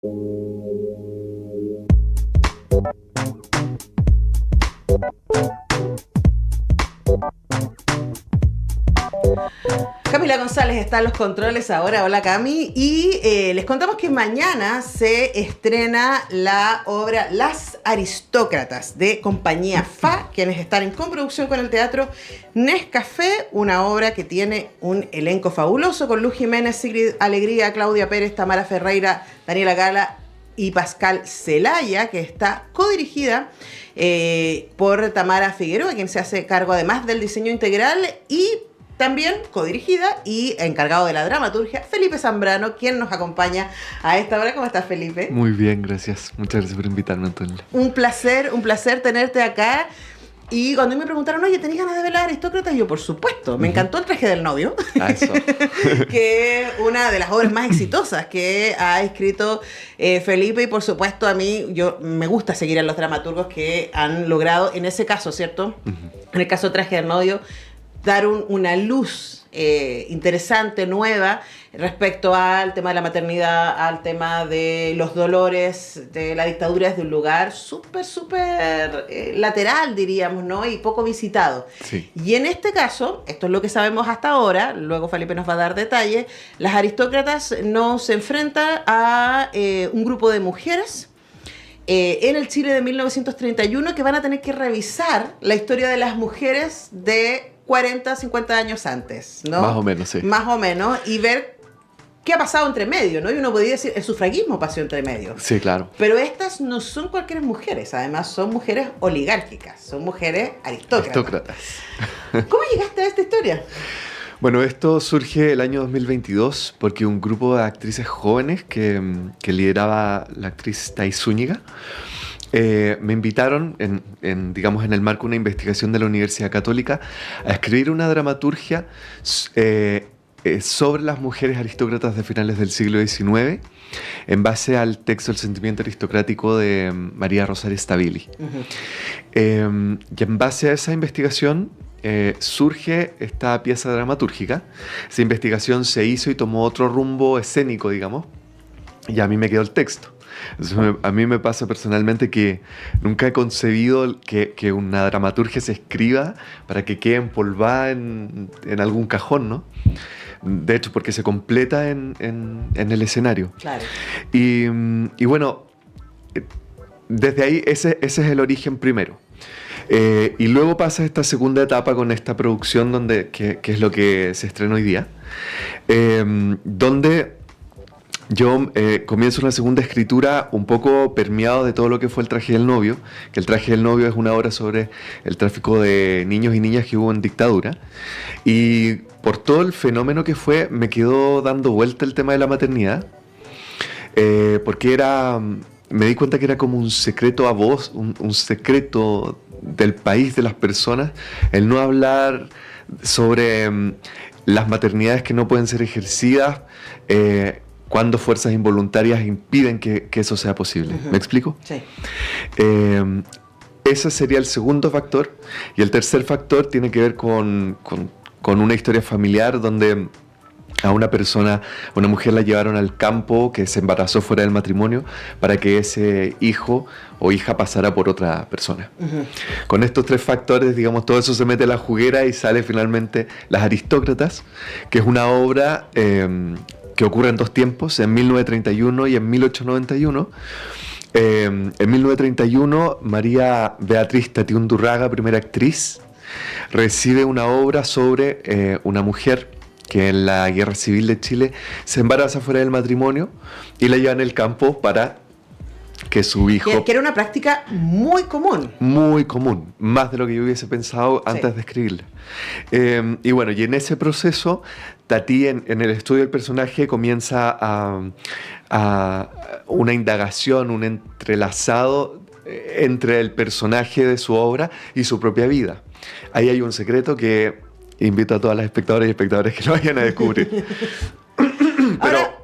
Camila González está en los controles ahora. Hola, Cami. Y les contamos que mañana se estrena la obra Las Aristócratas de Compañía Fa, quienes están en coproducción con el Teatro Nescafé, una obra que tiene un elenco fabuloso con Luz Jiménez, Sigrid Alegría, Claudia Pérez, Tamara Ferreira, Daniela Gala y Pascal Celaya, que está codirigida por Tamara Figueroa, quien se hace cargo además del diseño integral, y también codirigida y encargado de la dramaturgia, Felipe Zambrano, quien nos acompaña a esta hora. ¿Cómo estás, Felipe? Muy bien, gracias. Muchas gracias por invitarme, Antonio. Un placer tenerte acá. Y cuando me preguntaron, oye, ¿tenés ganas de ver Las Aristócratas? Yo, por supuesto, me encantó El traje del novio, eso. que es una de las obras más exitosas que ha escrito Felipe, y por supuesto a mí, me gusta seguir a los dramaturgos que han logrado, en ese caso, ¿cierto? En el caso de Traje del novio, dar una luz interesante, nueva, respecto al tema de la maternidad, al tema de los dolores, de la dictadura desde un lugar súper lateral, diríamos, ¿no? Y poco visitado. Sí. Y en este caso, esto es lo que sabemos hasta ahora, luego Felipe nos va a dar detalles, Las Aristócratas nos enfrenta a un grupo de mujeres en el Chile de 1931 que van a tener que revisar la historia de las mujeres de 40, 50 años antes, ¿no? Más o menos, sí. Más o menos, y ver qué ha pasado entre medio, ¿no? Y uno podría decir, el sufragismo pasó entre medio. Sí, claro. Pero estas no son cualquier mujeres, además son mujeres oligárquicas, son mujeres aristócratas. ¿Cómo llegaste a esta historia? Bueno, esto surge el año 2022 porque un grupo de actrices jóvenes que lideraba la actriz Thais Zúñiga me invitaron, digamos, en el marco de una investigación de la Universidad Católica, a escribir una dramaturgia sobre las mujeres aristócratas de finales del siglo XIX, en base al texto El sentimiento aristocrático de María Rosario Stabili. Y en base a esa investigación surge esta pieza dramatúrgica. Esa investigación se hizo y tomó otro rumbo escénico, digamos, y a mí me quedó el texto. Entonces, a mí me pasa personalmente que nunca he concebido que una dramaturgia se escriba para que quede empolvada en algún cajón, ¿no? De hecho, porque se completa en el escenario. Claro. Y bueno, desde ahí ese es el origen primero. Y luego pasa esta segunda etapa con esta producción que es lo que se estrena hoy día, donde yo comienzo una segunda escritura un poco permeado de todo lo que fue El traje del novio, que El traje del novio es una obra sobre el tráfico de niños y niñas que hubo en dictadura, y por todo el fenómeno que fue me quedó dando vuelta el tema de la maternidad, porque me di cuenta que era como un secreto a voz, un secreto del país, de las personas, el no hablar sobre las maternidades que no pueden ser ejercidas cuando fuerzas involuntarias impiden que eso sea posible. ¿Me explico? Sí. Ese sería el segundo factor. Y el tercer factor tiene que ver con una historia familiar donde a una mujer la llevaron al campo, que se embarazó fuera del matrimonio, para que ese hijo o hija pasara por otra persona. Con estos tres factores, digamos, todo eso se mete a la juguera y sale finalmente Las Aristócratas, que es una obra que ocurre en dos tiempos, en 1931 y en 1891. En 1931, María Beatriz Tatiundurraga, primera actriz, recibe una obra sobre una mujer que en la Guerra Civil de Chile se embaraza fuera del matrimonio y la lleva en el campo para que su hijo... Que era una práctica muy común. Muy común, más de lo que yo hubiese pensado antes de escribirla. Y bueno, y en ese proceso, Tati, en el estudio del personaje, comienza a una indagación, un entrelazado entre el personaje de su obra y su propia vida. Ahí hay un secreto que invito a todas las espectadoras y espectadores que lo vayan a descubrir.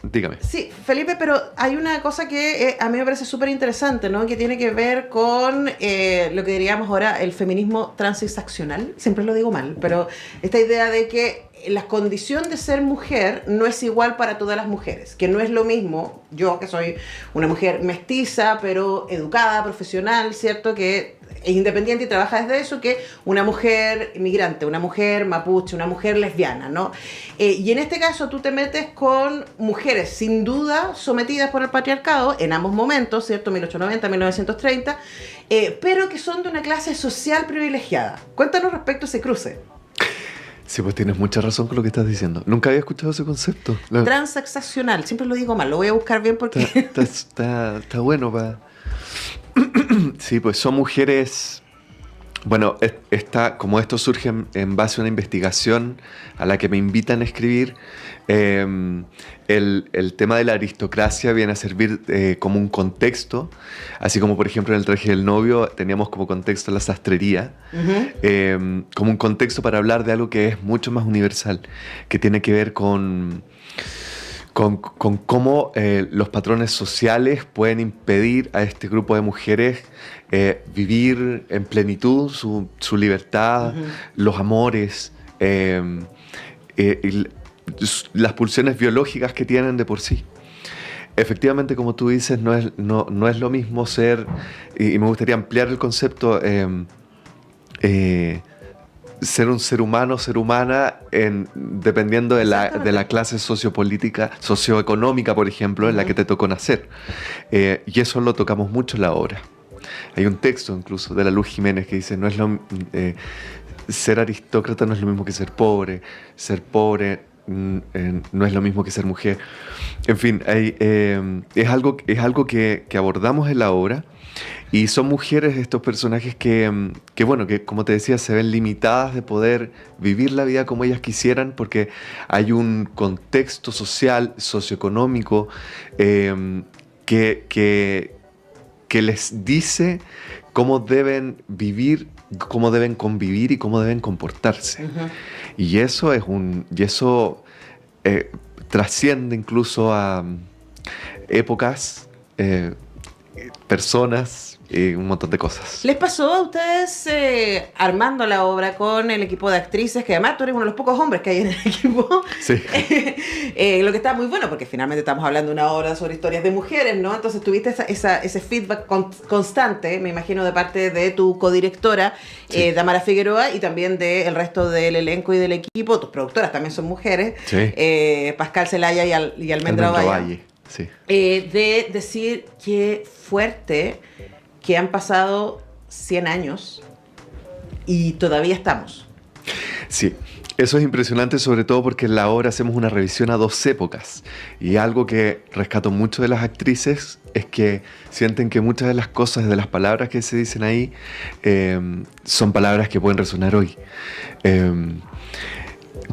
dígame. Sí, Felipe, pero hay una cosa que a mí me parece súper interesante, ¿no? Que tiene que ver con lo que diríamos ahora el feminismo transaccional. Siempre lo digo mal, pero esta idea de que la condición de ser mujer no es igual para todas las mujeres, que no es lo mismo yo, que soy una mujer mestiza, pero educada, profesional, ¿cierto? Que es independiente y trabaja desde eso, que una mujer inmigrante, una mujer mapuche, una mujer lesbiana, ¿no? Y en este caso tú te metes con mujeres sin duda sometidas por el patriarcado en ambos momentos, ¿cierto? 1890, 1930, pero que son de una clase social privilegiada. Cuéntanos respecto a ese cruce. Sí, pues tienes mucha razón con lo que estás diciendo. Nunca había escuchado ese concepto. Transaccional, siempre lo digo mal, lo voy a buscar bien porque... Está bueno para... Sí, pues son mujeres... Bueno, como esto surge en base a una investigación a la que me invitan a escribir, el tema de la aristocracia viene a servir como un contexto, así como por ejemplo en el traje del novio teníamos como contexto la sastrería, como un contexto para hablar de algo que es mucho más universal, que tiene que ver con cómo los patrones sociales pueden impedir a este grupo de mujeres vivir en plenitud su libertad, los amores, y las pulsiones biológicas que tienen de por sí. Efectivamente, como tú dices, no es lo mismo ser, y me gustaría ampliar el concepto, ser un ser humano, ser humana, dependiendo de la clase sociopolítica, socioeconómica, por ejemplo, en la que te tocó nacer. Y eso lo tocamos mucho en la obra. Hay un texto incluso de la Luz Jiménez que dice, ser aristócrata no es lo mismo que ser pobre no es lo mismo que ser mujer. En fin, es algo que abordamos en la obra. Y son mujeres estos personajes que como te decía, se ven limitadas de poder vivir la vida como ellas quisieran porque hay un contexto social, socioeconómico, que les dice cómo deben vivir, cómo deben convivir y cómo deben comportarse. Y eso trasciende incluso a épocas, personas y un montón de cosas. ¿Les pasó a ustedes armando la obra con el equipo de actrices, que además tú eres uno de los pocos hombres que hay en el equipo? Sí. Lo que está muy bueno, porque finalmente estamos hablando de una obra sobre historias de mujeres, ¿no? Entonces tuviste ese feedback constante, me imagino, de parte de tu codirectora, sí, Tamara Figueroa, y también del resto del elenco y del equipo. Tus productoras también son mujeres, sí. Pascal Zelaya y Almendra Valle. Sí. De decir qué fuerte que han pasado 100 años y todavía estamos. Sí, eso es impresionante, sobre todo porque en la obra hacemos una revisión a dos épocas. Y algo que rescato mucho de las actrices es que sienten que muchas de las cosas, de las palabras que se dicen ahí, son palabras que pueden resonar hoy.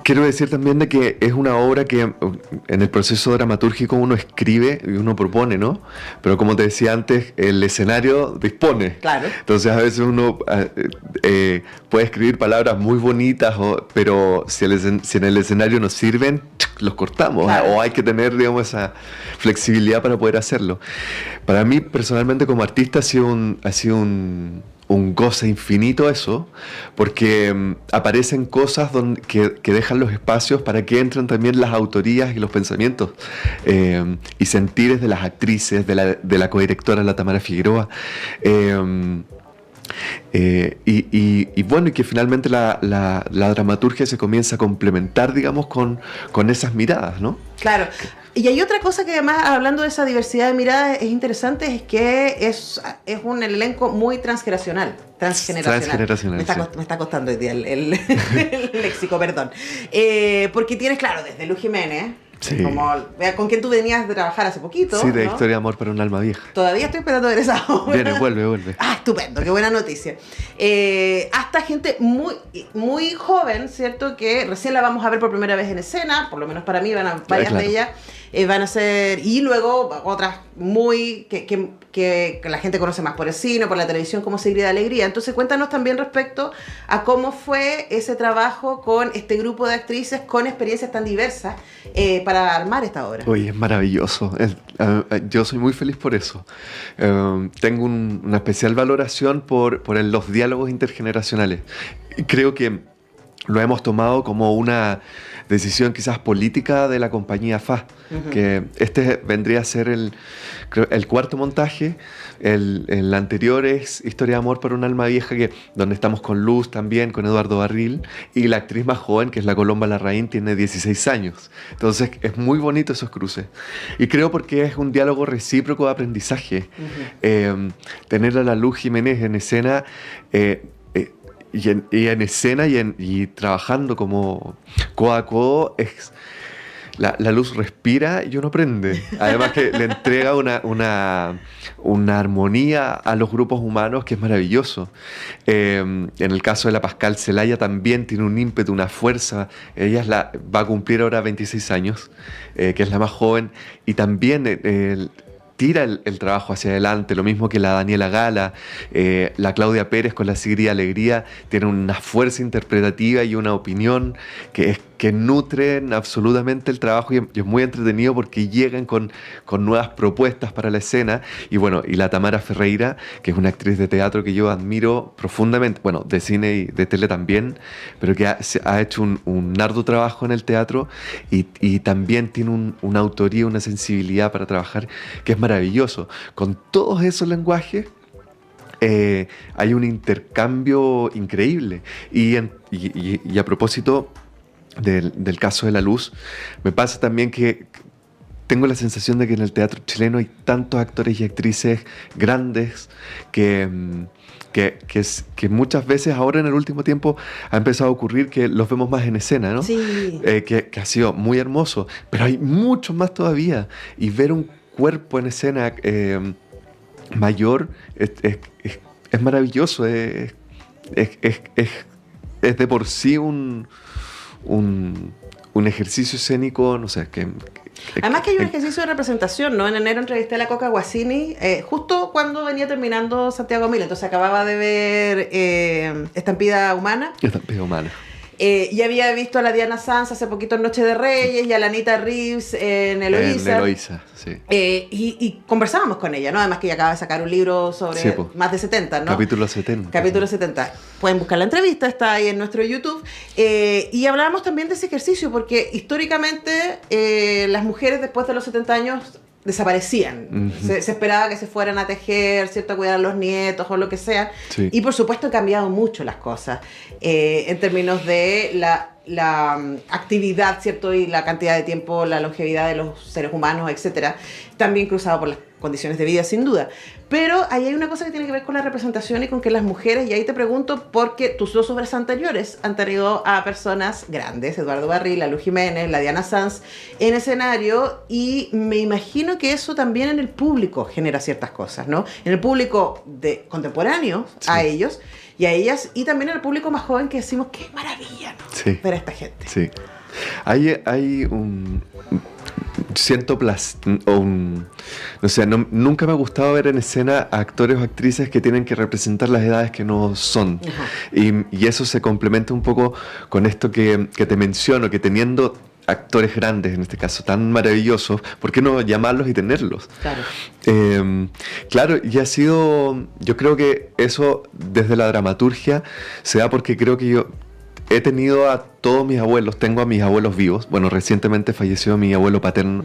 Quiero decir también de que es una obra que en el proceso dramatúrgico uno escribe y uno propone, ¿no? Pero como te decía antes, el escenario dispone. Claro. Entonces a veces uno puede escribir palabras muy bonitas, pero si en el escenario nos sirven, los cortamos. Claro. O hay que tener, digamos, esa flexibilidad para poder hacerlo. Para mí, personalmente, como artista, ha sido un goce infinito eso, porque aparecen cosas que dejan los espacios para que entren también las autorías y los pensamientos y sentires de las actrices, de la codirectora, la Tamara Figueroa. Y que finalmente la dramaturgia se comienza a complementar, digamos, con esas miradas, ¿no? Claro. Y hay otra cosa que además, hablando de esa diversidad de miradas, es interesante, es que es un elenco muy transgeneracional. Transgeneracional. Me está costando hoy día el léxico, perdón. Porque tienes, claro, desde Luz Jiménez, sí, con quien tú venías de trabajar hace poquito. Sí, de ¿no? Historia de amor para un alma vieja. Todavía estoy esperando ver esa obra. Viene, vuelve. Ah, estupendo, qué buena noticia. Hasta gente muy, muy joven, ¿cierto? Que recién la vamos a ver por primera vez en escena, por lo menos para mí, varias de ellas. van a ser, y luego otras muy, que la gente conoce más por el cine, por la televisión, como Sigrid de Alegría. Entonces cuéntanos también respecto a cómo fue ese trabajo con este grupo de actrices con experiencias tan diversas para armar esta obra. Oye, es maravilloso. Yo soy muy feliz por eso. Tengo una especial valoración por los diálogos intergeneracionales. Creo que lo hemos tomado como una decisión quizás política de la compañía FA, que este vendría a ser el cuarto montaje. El anterior es Historia de amor por un alma vieja, donde estamos con Luz también, con Eduardo Barril, y la actriz más joven, que es la Colomba Larraín, tiene 16 años. Entonces es muy bonito esos cruces. Y creo porque es un diálogo recíproco de aprendizaje. Tener a la Luz Jiménez en escena... Y en escena y trabajando como codo a codo, la Luz respira y uno aprende. Además que le entrega una armonía a los grupos humanos que es maravilloso. En el caso de la Pascal Zelaya también tiene un ímpetu, una fuerza. Ella va a cumplir ahora 26 años, que es la más joven, y también... tira el trabajo hacia adelante, lo mismo que la Daniela Gala, la Claudia Pérez con la Sigrid de Alegría, tienen una fuerza interpretativa y una opinión que nutren absolutamente el trabajo, y es muy entretenido porque llegan con nuevas propuestas para la escena. Y bueno, y la Tamara Ferreira, que es una actriz de teatro que yo admiro profundamente, bueno, de cine y de tele también, pero que ha hecho un arduo trabajo en el teatro y también tiene una autoría, una sensibilidad para trabajar que es maravilloso. Con todos esos lenguajes hay un intercambio increíble. Y a propósito del caso de la Luz, me pasa también que tengo la sensación de que en el teatro chileno hay tantos actores y actrices grandes que muchas veces ahora en el último tiempo ha empezado a ocurrir que los vemos más en escena, ¿no? Sí. Que ha sido muy hermoso, pero hay muchos más todavía, y ver un cuerpo en escena mayor es maravilloso, es de por sí un ejercicio escénico, no sé, Además que hay un ejercicio de representación, ¿no? En enero entrevisté a la Coca Guasini, justo cuando venía terminando Santiago Mil, entonces acababa de ver Estampida Humana. Estampida Humana. Y había visto a la Diana Sanz hace poquito en Noche de Reyes y a la Anita Reeves en Eloísa. En Eloísa, sí. Y conversábamos con ella, ¿no? Además que ella acaba de sacar un libro sobre más de 70, ¿no? Capítulo 70. Capítulo 70. Pueden buscar la entrevista, está ahí en nuestro YouTube. Y hablábamos también de ese ejercicio, porque históricamente las mujeres después de los 70 años desaparecían. Se esperaba que se fueran a tejer, ¿cierto? A cuidar a los nietos o lo que sea. Sí. Y por supuesto han cambiado mucho las cosas en términos de la actividad, ¿cierto? Y la cantidad de tiempo, la longevidad de los seres humanos, etcétera. También cruzado por las condiciones de vida, sin duda. Pero ahí hay una cosa que tiene que ver con la representación y con que las mujeres, y ahí te pregunto, porque tus dos obras anteriores han tenido a personas grandes, Eduardo Barril, la Luz Jiménez, la Diana Sanz, en escenario, y me imagino que eso también en el público genera ciertas cosas, ¿no? En el público contemporáneo, sí, a ellos y a ellas, y también en el público más joven, que decimos, qué maravilla, ¿no? Sí. Ver a esta gente. Sí. Hay un... Siento no sé, nunca me ha gustado ver en escena a actores o actrices que tienen que representar las edades que no son. Y eso se complementa un poco con esto que te menciono, que teniendo actores grandes, en este caso tan maravillosos, ¿por qué no llamarlos y tenerlos? Claro. Claro, y ha sido, yo creo que eso desde la dramaturgia se da porque creo que yo he tenido a todos mis abuelos, tengo a mis abuelos vivos. Bueno, recientemente falleció mi abuelo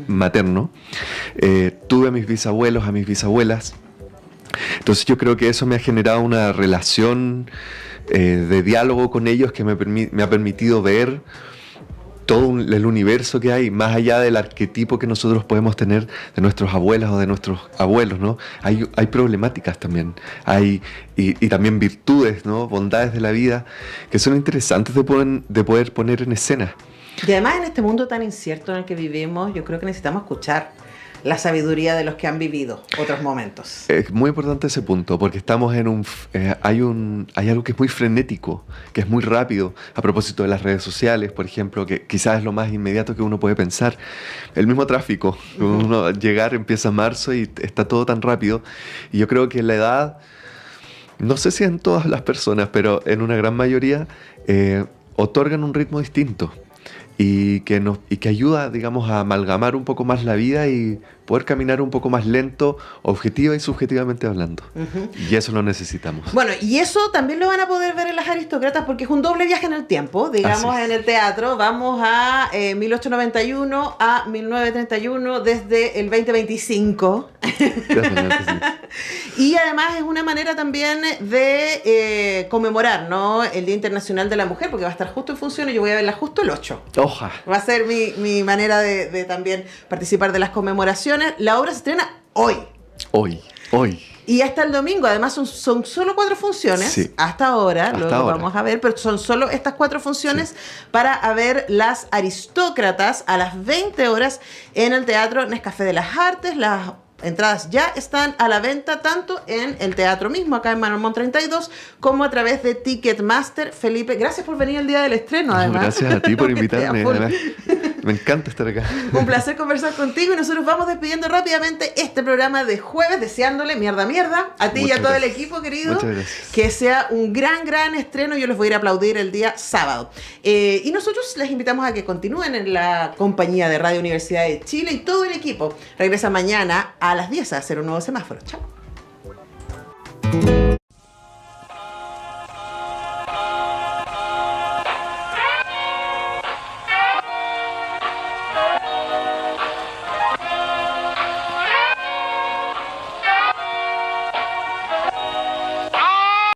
materno. Tuve a mis bisabuelos, a mis bisabuelas. Entonces yo creo que eso me ha generado una relación de diálogo con ellos que me ha permitido ver todo el universo que hay, más allá del arquetipo que nosotros podemos tener de nuestros abuelas o de nuestros abuelos, ¿no? Hay problemáticas también, y también virtudes, ¿no? Bondades de la vida que son interesantes de poder poner en escena. Y además en este mundo tan incierto en el que vivimos, yo creo que necesitamos escuchar la sabiduría de los que han vivido otros momentos. Es muy importante ese punto, porque estamos en hay algo que es muy frenético, que es muy rápido, a propósito de las redes sociales, por ejemplo, que quizás es lo más inmediato que uno puede pensar. El mismo tráfico, uno llegar empieza marzo y está todo tan rápido, y yo creo que la edad, no sé si en todas las personas, pero en una gran mayoría, otorgan un ritmo distinto. Y que ayuda, digamos, a amalgamar un poco más la vida y poder caminar un poco más lento, objetiva y subjetivamente hablando. Y eso lo necesitamos. Bueno, y eso también lo van a poder ver en Las Aristócratas porque es un doble viaje en el tiempo. Digamos, en el teatro vamos a 1891 a 1931 desde el 2025. Y además es una manera también de conmemorar, ¿no?, el Día Internacional de la Mujer, porque va a estar justo en función y yo voy a verla justo el 8. Oja. Va a ser mi manera de también participar de las conmemoraciones. La obra se estrena hoy. Hoy. Y hasta el domingo, además son solo 4 funciones, sí, hasta ahora, luego vamos a ver, pero son solo estas 4 funciones, sí, para ver Las Aristócratas a las 20 horas en el Teatro Nescafé de las Artes. Las entradas ya están a la venta tanto en el teatro mismo, acá en Manuel Montt 32, como a través de Ticketmaster. Felipe, gracias por venir el día del estreno, además. Gracias a ti por invitarme. Me encanta estar acá. Un placer conversar contigo y nosotros vamos despidiendo rápidamente este programa de jueves, deseándole mierda a ti y a todo el equipo, querido. Muchas gracias. Que sea un gran estreno. Yo les voy a ir a aplaudir el día sábado. Y nosotros les invitamos a que continúen en la compañía de Radio Universidad de Chile y todo el equipo. Regresa mañana a las 10 a hacer un nuevo semáforo. Chao.